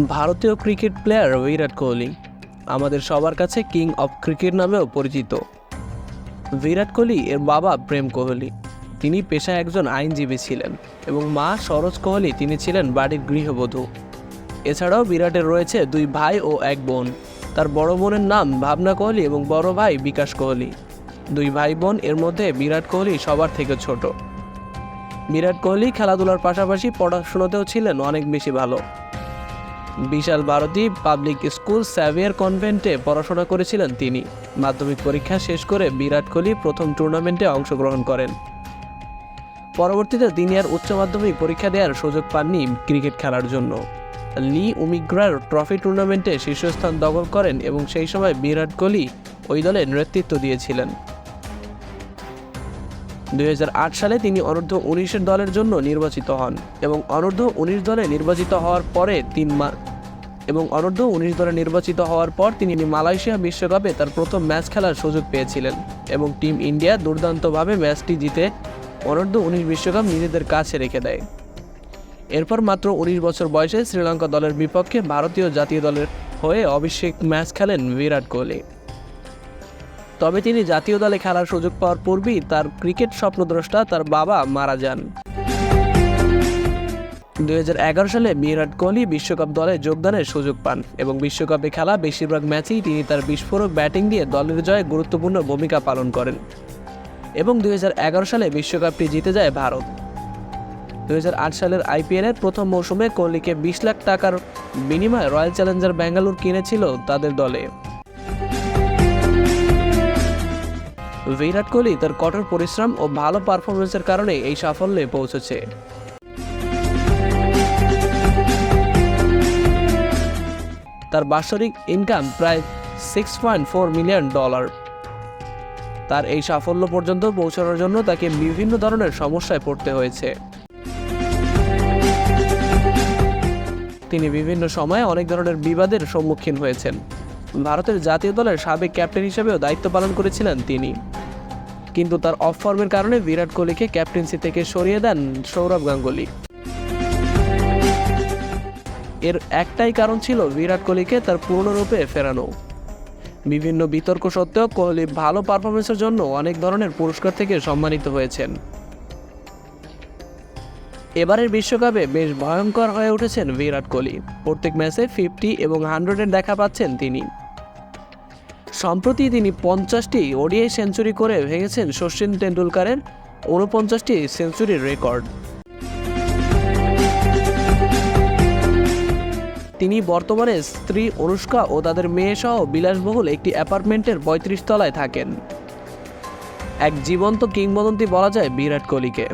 ভারতীয় cricket player Virat Kohli আমাদের সবার কাছে কিং অফ ক্রিকেট নামেও পরিচিত। বিরাট কোহলি এর বাবা প্রেম কোহলি, তিনি পেশায় একজন আইনজীবী ছিলেন এবং মা লর'স কোহলি, তিনি ছিলেন বাড়ির গৃহবধূ। এছাড়াও বিরাটের রয়েছে দুই ভাই ও এক বোন। তার বড় বোনের নাম ভাবনা কোহলি এবং বড় ভাই বিকাশ কোহলি। দুই ভাই বোন এর মধ্যে বিরাট কোহলি সবার থেকে ছোট। বিরাট কোহলি খেলাধুলার পাশাপাশি পড়াশোনাতেও ছিলেন অনেক বেশি ভালো। বিশাল ভারতী পাবলিক স্কুল স্যাভিয়ার কনভেন্টে পড়াশোনা করেছিলেন তিনি। মাধ্যমিক পরীক্ষা শেষ করে বিরাট কোহলি প্রথম টুর্নামেন্টে অংশগ্রহণ করেন। পরবর্তীতে তিনি আর উচ্চ মাধ্যমিক পরীক্ষা দেওয়ার সুযোগ পাননি ক্রিকেট খেলার জন্য। লি উমিগ্রার ট্রফি টুর্নামেন্টে শীর্ষস্থান দখল করেন এবং সেই সময় বিরাট কোহলি ওই দলে নেতৃত্ব দিয়েছিলেন। 2008 সালে তিনি অনূর্ধ্ব-19 দলের জন্য নির্বাচিত হন এবং অনূর্ধ্ব-19 দলে নির্বাচিত হওয়ার পর তিনি মালয়েশিয়া বিশ্বকাপে তার প্রথম ম্যাচ খেলার সুযোগ পেয়েছিলেন এবং টিম ইন্ডিয়া দুর্দান্তভাবে ম্যাচটি জিতে অনূর্ধ্ব-19 বিশ্বকাপ নিজেদের কাছে রেখে দেয়। এরপর মাত্র 19 বছর বয়সে শ্রীলঙ্কা দলের বিপক্ষে ভারতীয় জাতীয় দলের হয়ে অভিষেক ম্যাচ খেলেন বিরাট কোহলি। তবে তিনি জাতীয় দলে খেলার সুযোগ পাওয়ার পূর্বেই তার ক্রিকেট স্বপ্নদ্রষ্টা তার বাবা মারা যান। 2011 সালে বিরাট কোহলি বিশ্বকাপ দলে যোগদানের সুযোগ পান এবং বিশ্বকাপে খেলা বেশিরভাগ ম্যাচেই তিনি তার বিস্ফোরক ব্যাটিং দিয়ে দলের জয়ে গুরুত্বপূর্ণ ভূমিকা পালন করেন এবং 2011 সালে বিশ্বকাপটি জিতে যায় ভারত। 2008 সালের আইপিএলের প্রথম মৌসুমে কোহলিকে 20 লাখ টাকার বিনিময়ে রয়্যাল চ্যালেঞ্জার ব্যাঙ্গালোর কিনেছিল তাদের দলে। বিরাট কোহলি তার কঠোর পরিশ্রম ও ভালো পারফরমেন্সের কারণে এই সাফল্যে পৌঁছেছে। তার বাৎসরিক ইনকাম প্রায় $6.4 মিলিয়ন। তার এই সাফল্য পর্যন্ত পৌঁছানোর জন্য তাকে বিভিন্ন ধরনের সমস্যায় পড়তে হয়েছে। তিনি বিভিন্ন সময়ে অনেক ধরনের বিবাদের সম্মুখীন হয়েছেন। ভারতের জাতীয় দলের সাবেক ক্যাপ্টেন হিসেবেও দায়িত্ব পালন করেছিলেন তিনি, কিন্তু তার অফ ফর্মের কারণে বিরাট কোহলিকে ক্যাপ্টেন্সি থেকে সরিয়ে দেন সৌরভ গাঙ্গুলি। এর একটাই কারণ ছিল বিরাট কোহলিকে তার পূর্ণরূপে ফেরানো। বিভিন্ন বিতর্ক সত্ত্বেও কোহলি ভালো পারফরমেন্সের জন্য অনেক ধরনের পুরস্কার থেকে সম্মানিত হয়েছেন। এবারের বিশ্বকাপে বেশ ভয়ঙ্কর হয়ে উঠেছেন বিরাট কোহলি। প্রত্যেক ম্যাচে 50 এবং 100-এর দেখা পাচ্ছেন তিনি। সম্প্রতি তিনি 50টি ওডিআই সেঞ্চুরি করে ভেঙেছেন শচীন টেন্ডুলকারের 49টি সেঞ্চুরির রেকর্ড। তিনি বর্তমানে স্ত্রী অনুষ্কা ও তাদের মেয়ে সহ বিলাসবহুল একটি অ্যাপার্টমেন্টের 35 তলায় থাকেন। এক জীবন্ত কিংবদন্তি বলা যায় বিরাট কোহলিকে।